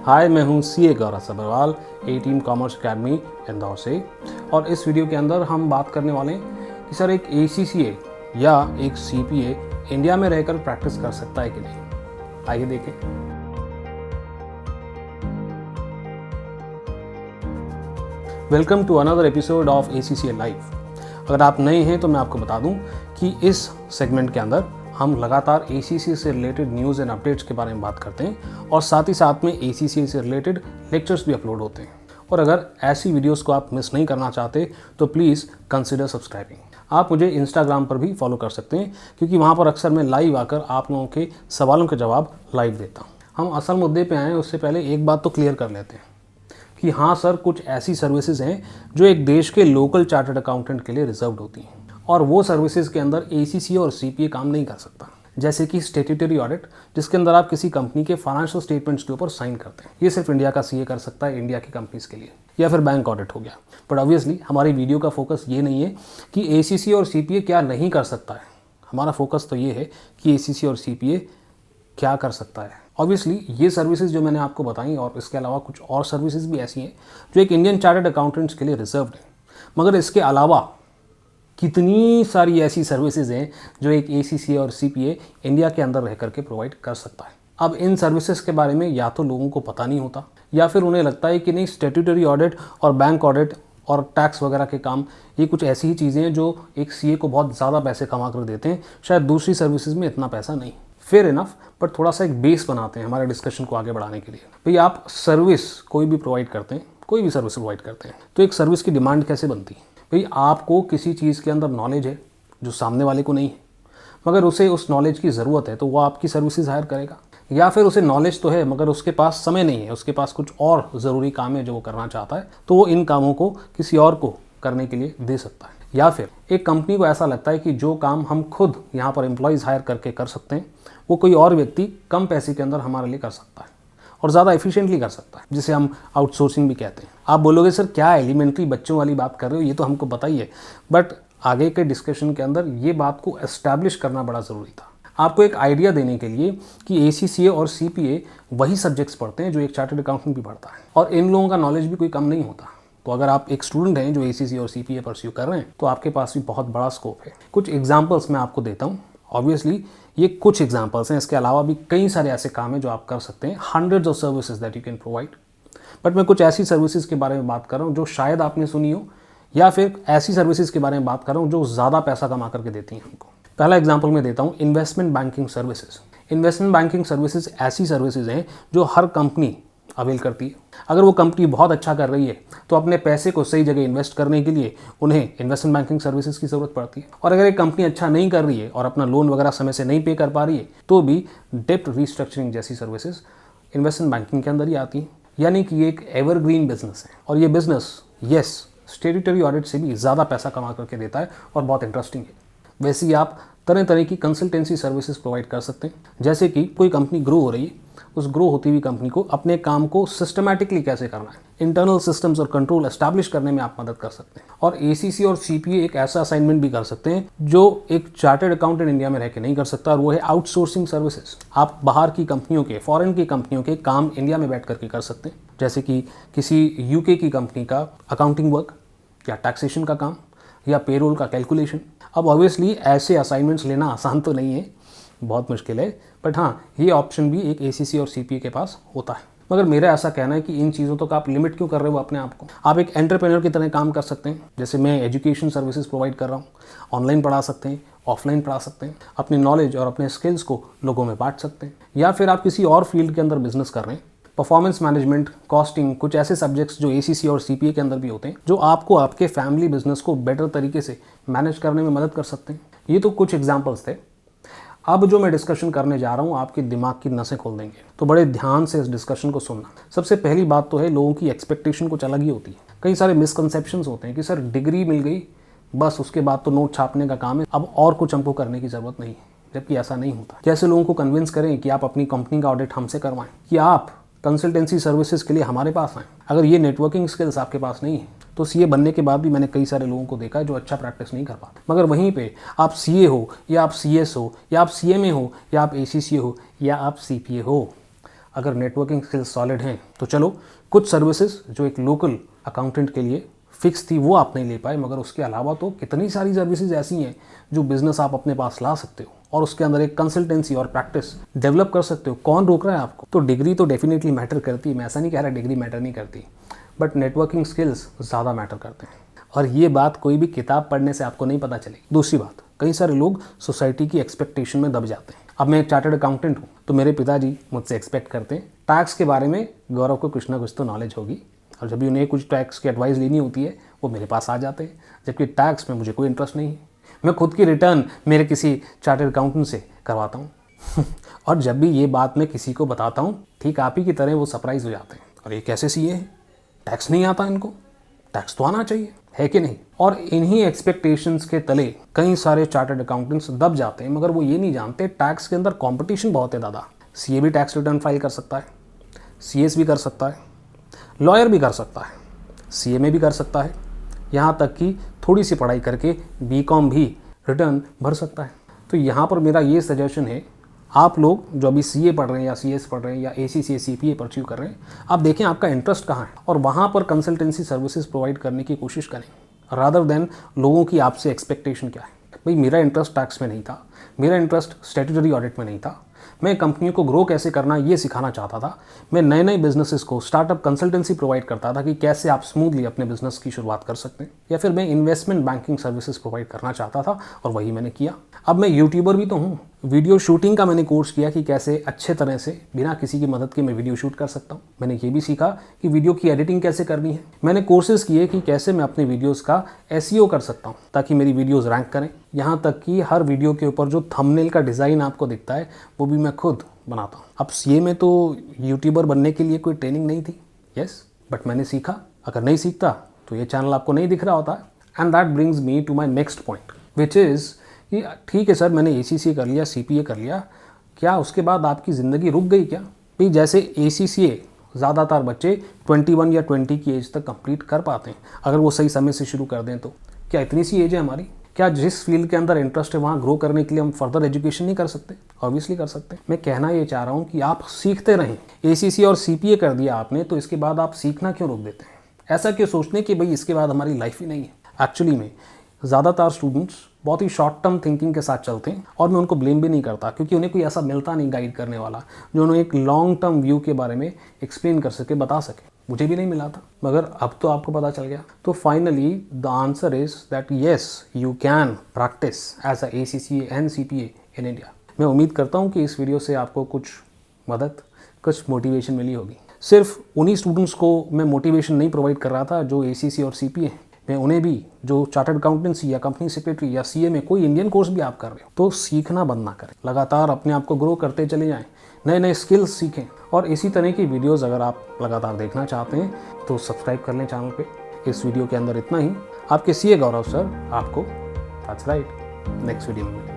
हाय, मैं हूं सीए गौरव सब्रवाल, ए team commerce academy Indore से। और इस वीडियो के अंदर हम बात करने वाले हैं कि सर एक एसीसीए या एक सीपीए इंडिया में रहकर प्रैक्टिस कर सकता है कि नहीं। आइए देखें। Welcome to another episode of ACCA live. अगर आप नए हैं तो मैं आपको बता दूं कि इस सेगमेंट के अंदर हम लगातार एसीसीए से रिलेटेड न्यूज़ एंड अपडेट्स के बारे में बात करते हैं और साथ ही साथ में एसीसीए से रिलेटेड लेक्चर्स भी अपलोड होते हैं। और अगर ऐसी वीडियोस को आप मिस नहीं करना चाहते तो प्लीज़ कंसिडर सब्सक्राइबिंग। आप मुझे इंस्टाग्राम पर भी फॉलो कर सकते हैं क्योंकि वहाँ पर अक्सर मैं लाइव आकर आप लोगों के सवालों के जवाब लाइव देता हूँ। हम असल मुद्दे पे आएँ उससे पहले एक बात तो क्लियर कर लेते हैं कि हाँ सर, कुछ ऐसी सर्विसेज हैं जो एक देश के लोकल चार्टर्ड अकाउंटेंट के लिए रिजर्व्ड होती हैं और वो सर्विसेज के अंदर एसीसीए और सीपीए काम नहीं कर सकता। जैसे कि स्टैट्यूटरी ऑडिट, जिसके अंदर आप किसी कंपनी के फाइनेंशियल स्टेटमेंट्स के ऊपर साइन करते हैं। ये सिर्फ इंडिया का सीए कर सकता है, इंडिया की कंपनीज के लिए। या फिर बैंक ऑडिट हो गया। बट ऑब्वियसली हमारी वीडियो का फोकस ये नहीं है कि एसीसीए और सीपीए क्या नहीं कर सकता है। हमारा फोकस तो ये है कि एसीसीए और सीपीए क्या कर सकता है। ऑब्वियसली ये सर्विसेज जो मैंने आपको बताई और इसके अलावा कुछ और सर्विसेज भी ऐसी हैं जो एक इंडियन चार्टर्ड अकाउंटेंट्स के लिए रिजर्व्ड है। मगर इसके अलावा कितनी सारी ऐसी सर्विसेज हैं जो एक एसीसीए और सीपीए इंडिया के अंदर रह करके प्रोवाइड कर सकता है। अब इन सर्विसेज के बारे में या तो लोगों को पता नहीं होता या फिर उन्हें लगता है कि नहीं, स्टैट्यूटरी ऑडिट और बैंक ऑडिट और टैक्स वगैरह के काम ये कुछ ऐसी ही चीज़ें हैं जो एक सीए को बहुत ज़्यादा पैसे कमा कर देते हैं, शायद दूसरी सर्विसेज में इतना पैसा नहीं। फेयर इनफ, बट थोड़ा सा एक बेस बनाते हैं हमारे डिस्कशन को आगे बढ़ाने के लिए। भाई आप सर्विस कोई भी प्रोवाइड करते हैं, कोई भी सर्विस प्रोवाइड करते हैं तो एक सर्विस की डिमांड कैसे बनती है। भाई आपको किसी चीज़ के अंदर नॉलेज है जो सामने वाले को नहीं है, मगर उसे उस नॉलेज की ज़रूरत है तो वो आपकी सर्विसेज हायर करेगा। या फिर उसे नॉलेज तो है मगर उसके पास समय नहीं है, उसके पास कुछ और ज़रूरी काम है जो वो करना चाहता है, तो वो इन कामों को किसी और को करने के लिए दे सकता है। या फिर एक कंपनी को ऐसा लगता है कि जो काम हम खुद यहाँ पर एम्प्लॉयज़ हायर करके कर सकते हैं वो कोई और व्यक्ति कम पैसे के अंदर हमारे लिए कर सकता है और ज़्यादा एफिशिएंटली कर सकता है, जिसे हम आउटसोर्सिंग भी कहते हैं। आप बोलोगे सर क्या एलिमेंट्री बच्चों वाली बात कर रहे हो, ये तो हमको पता ही है। बट आगे के डिस्कशन के अंदर ये बात को एस्टैब्लिश करना बड़ा ज़रूरी था, आपको एक आइडिया देने के लिए कि एसीसीए और सीपीए वही सब्जेक्ट्स पढ़ते हैं जो एक चार्टर्ड अकाउंटेंट भी पढ़ता है और इन लोगों का नॉलेज भी कोई कम नहीं होता। तो अगर आप एक स्टूडेंट हैं जो एसीसीए और सीपीए परस्यू कर रहे हैं तो आपके पास भी बहुत बड़ा स्कोप है। कुछ एग्जाम्पल्स मैं आपको देता हूँ। ऑब्वियसली ये कुछ एग्जाम्पल्स हैं, इसके अलावा भी कई सारे ऐसे काम हैं जो आप कर सकते हैं। Hundreds of services that you can provide. But मैं कुछ ऐसी सर्विसेज के बारे में बात कर रहा हूँ जो शायद आपने सुनी हो, या फिर ऐसी सर्विसेज के बारे में बात कर रहा हूँ जो ज़्यादा पैसा कमा करके देती हैं हमको। पहला एग्जाम्पल मैं देता हूँ, investment banking services. Investment banking services ऐसी सर्विसेज हैं जो हर कंपनी अवेल करती है। अगर वो कंपनी बहुत अच्छा कर रही है तो अपने पैसे को सही जगह इन्वेस्ट करने के लिए उन्हें इन्वेस्टमेंट बैंकिंग सर्विसेज की ज़रूरत पड़ती है। और अगर एक कंपनी अच्छा नहीं कर रही है और अपना लोन वगैरह समय से नहीं पे कर पा रही है तो भी डेप्ट रीस्ट्रक्चरिंग जैसी सर्विसेज इन्वेस्टमेंट बैंकिंग के अंदर ही आती हैं। यानी कि ये एक एवरग्रीन बिजनेस है और ये बिजनेस यस स्टैट्यूटरी ऑडिट से भी ज़्यादा पैसा कमा करके देता है और बहुत इंटरेस्टिंग है। वैसे ही आप तरह तरह की कंसल्टेंसी सर्विसेज प्रोवाइड कर सकते हैं। जैसे कि कोई कंपनी ग्रो हो रही है, उस ग्रो होती हुई कंपनी को अपने काम को सिस्टमैटिकली कैसे करना है, इंटरनल सिस्टम्स और कंट्रोल एस्टैब्लिश करने में आप मदद कर सकते हैं। और एसीसी और सीपीए एक ऐसा असाइनमेंट भी कर सकते हैं जो एक चार्टर्ड अकाउंटेंट इंडिया में रह के नहीं कर सकता, और वो है आउटसोर्सिंग सर्विसेज। आप बाहर की कंपनियों के, फॉरेन की कंपनियों के काम इंडिया में बैठ करके कर सकते हैं। जैसे कि किसी यूके की कंपनी का अकाउंटिंग वर्क या टैक्सेशन का काम या पेरोल का कैलकुलेशन। अब ऑब्वियसली ऐसे असाइनमेंट्स लेना आसान तो नहीं है, बहुत मुश्किल है, बट हाँ ये ऑप्शन भी एक एसीसी और सीपीए के पास होता है। मगर मेरा ऐसा कहना है कि इन चीज़ों तक आप लिमिट क्यों कर रहे हो अपने आप को। आप एक एंटरप्रेन्योर की तरह काम कर सकते हैं। जैसे मैं एजुकेशन सर्विसेज प्रोवाइड कर रहा हूँ, ऑनलाइन पढ़ा सकते हैं, ऑफलाइन पढ़ा सकते हैं, अपनी नॉलेज और अपने स्किल्स को लोगों में बांट सकते हैं। या फिर आप किसी और फील्ड के अंदर बिजनेस कर रहे हैं, परफॉर्मेंस मैनेजमेंट, कॉस्टिंग, कुछ ऐसे सब्जेक्ट्स जो एसीसी और सीपीए के अंदर भी होते हैं जो आपको आपके फैमिली बिजनेस को बेटर तरीके से मैनेज करने में मदद कर सकते हैं। ये तो कुछ एग्जांपल्स थे। अब जो मैं डिस्कशन करने जा रहा हूँ आपके दिमाग की नसें खोल देंगे, तो बड़े ध्यान से इस डिस्कशन को सुनना। सबसे पहली बात तो है, लोगों की एक्सपेक्टेशन कुछ अलग ही होती है। कई सारे मिसकंसेप्शंस होते हैं कि सर डिग्री मिल गई बस उसके बाद तो नोट छापने का काम है, अब और कुछ हमको करने की ज़रूरत नहीं है, जबकि ऐसा नहीं होता। कैसे लोगों को कन्विंस करें कि आप अपनी कंपनी का ऑडिट हमसे करवाएं, कि आप कंसल्टेंसी सर्विसेज के लिए हमारे पास आएँ। अगर ये नेटवर्किंग स्किल्स आपके पास नहीं है तो सीए बनने के बाद भी मैंने कई सारे लोगों को देखा है जो अच्छा प्रैक्टिस नहीं कर पाते। मगर वहीं पे आप सीए हो या आप सीएस हो या आप सीएमए हो या आप एसीसी हो या आप सीपीए हो, अगर नेटवर्किंग स्किल्स सॉलिड हैं तो चलो कुछ सर्विसेज जो एक लोकल अकाउंटेंट के लिए फिक्स थी वो आप नहीं ले पाए, मगर उसके अलावा तो कितनी सारी सर्विसेज ऐसी हैं जो बिजनेस आप अपने पास ला सकते हो और उसके अंदर एक कंसल्टेंसी और प्रैक्टिस डेवलप कर सकते हो। कौन रोक रहा है आपको? तो डिग्री तो डेफिनेटली मैटर करती है, मैं ऐसा नहीं कह रहा डिग्री मैटर नहीं करती, बट नेटवर्किंग स्किल्स ज़्यादा मैटर करते हैं और ये बात कोई भी किताब पढ़ने से आपको नहीं पता चलेगी। दूसरी बात, कई सारे लोग सोसाइटी की एक्सपेक्टेशन में दब जाते हैं। अब मैं एक चार्टर्ड अकाउंटेंट हूँ तो मेरे पिताजी मुझसे एक्सपेक्ट करते हैं टैक्स के बारे में गौरव को कुछ ना कुछ तो नॉलेज होगी, और जब भी उन्हें कुछ टैक्स की एडवाइस लेनी होती है वो मेरे पास आ जाते हैं, जबकि टैक्स में मुझे कोई इंटरेस्ट नहीं है। मैं खुद की रिटर्न मेरे किसी चार्टर्ड अकाउंटेंट से करवाता हूँ और जब भी ये बात मैं किसी को बताता हूँ ठीक आप ही की तरह वो सरप्राइज हो जाते हैं, और ये कैसे सीए हैं, टैक्स नहीं आता इनको, टैक्स तो आना चाहिए, है कि नहीं? और इन्हीं एक्सपेक्टेशंस के तले कई सारे चार्टर्ड अकाउंटेंट्स दब जाते हैं, मगर वो ये नहीं जानते टैक्स के अंदर कंपटीशन बहुत है दादा। सीए भी टैक्स रिटर्न फाइल कर सकता है, सीएस भी कर सकता है, लॉयर भी कर सकता है, सीएमए भी कर सकता है, यहाँ तक कि थोड़ी सी पढ़ाई करके बीकॉम भी रिटर्न भर सकता है। तो यहाँ पर मेरा ये सजेशन है, आप लोग जो अभी सीए पढ़ रहे हैं या सीएस पढ़ रहे हैं या एसीसी सीपीए परस्यू कर रहे हैं, आप देखें आपका इंटरेस्ट कहाँ है और वहाँ पर कंसल्टेंसी सर्विसेज प्रोवाइड करने की कोशिश करें, रादर देन लोगों की आपसे एक्सपेक्टेशन क्या है। भाई मेरा इंटरेस्ट टैक्स में नहीं था, मेरा इंटरेस्ट स्टैट्यूटरी ऑडिट में नहीं था, मैं कंपनियों को ग्रो कैसे करना ये सिखाना चाहता था, मैं नए नए बिजनेसेस को स्टार्टअप कंसल्टेंसी प्रोवाइड करता था कि कैसे आप स्मूथली अपने बिजनेस की शुरुआत कर सकते हैं, या फिर मैं इन्वेस्टमेंट बैंकिंग सर्विसेज प्रोवाइड करना चाहता था और वही मैंने किया। अब मैं यूट्यूबर भी तो हूँ, वीडियो शूटिंग का मैंने कोर्स किया कि कैसे अच्छे तरह से बिना किसी की मदद के मैं वीडियो शूट कर सकता हूँ। मैंने ये भी सीखा कि वीडियो की एडिटिंग कैसे करनी है। मैंने कोर्सेज किए कि कैसे मैं अपने वीडियोस का एसईओ कर सकता हूँ ताकि मेरी वीडियोस रैंक करें। यहाँ तक कि हर वीडियो के ऊपर जो थंबनेल का डिज़ाइन आपको दिखता है वो भी मैं खुद बनाता हूँ। अब सीए में तो यूट्यूबर बनने के लिए कोई ट्रेनिंग नहीं थी, यस, बट मैंने सीखा। अगर नहीं सीखता तो ये चैनल आपको नहीं दिख रहा होता। And that brings me to my next point which is कि ठीक है सर मैंने एसीसीए कर लिया, सीपीए कर लिया, क्या उसके बाद आपकी ज़िंदगी रुक गई क्या? भाई जैसे एसीसीए ज़्यादातर बच्चे 21 या 20 की एज तक कंप्लीट कर पाते हैं अगर वो सही समय से शुरू कर दें तो। क्या इतनी सी एज है हमारी? क्या जिस फील्ड के अंदर इंटरेस्ट है वहाँ ग्रो करने के लिए हम फर्दर एजुकेशन नहीं कर सकते? ऑब्वियसली कर सकते हैं। मैं कहना ये चाह रहा हूँ कि आप सीखते रहें। एसीसी और सीपीए कर दिया आपने तो इसके बाद आप सीखना क्यों रोक देते हैं? ऐसा क्यों सोचने कि भाई इसके बाद हमारी लाइफ ही नहीं है? एक्चुअली में ज़्यादातर स्टूडेंट्स बहुत ही शॉर्ट टर्म थिंकिंग के साथ चलते हैं और मैं उनको ब्लेम भी नहीं करता क्योंकि उन्हें कोई ऐसा मिलता नहीं गाइड करने वाला जो उन्हें एक लॉन्ग टर्म व्यू के बारे में एक्सप्लेन कर सके, बता सके। मुझे भी नहीं मिला था, मगर अब तो आपको पता चल गया। तो finally the answer is that yes you can practise as a ACCA and CPA in India. मैं उम्मीद करता हूँ कि इस वीडियो से आपको कुछ मदद, कुछ मोटिवेशन मिली होगी। सिर्फ उन्हीं स्टूडेंट्स को मैं मोटिवेशन नहीं प्रोवाइड कर रहा था जो एसीसी और सीपीए, मैं उन्हें भी जो चार्टर्ड अकाउंटेंसी या कंपनी सेक्रेटरी या सीए में कोई इंडियन कोर्स भी आप कर रहे हो तो सीखना बंद ना करें, लगातार अपने आप को ग्रो करते चले जाएं, नए नए स्किल्स सीखें। और इसी तरह की वीडियोस अगर आप लगातार देखना चाहते हैं तो सब्सक्राइब कर लें चैनल पे। इस वीडियो के अंदर इतना ही। आपके सीए गौरव सर आपको दैट्स राइट नेक्स्ट वीडियो में मिलेंगे।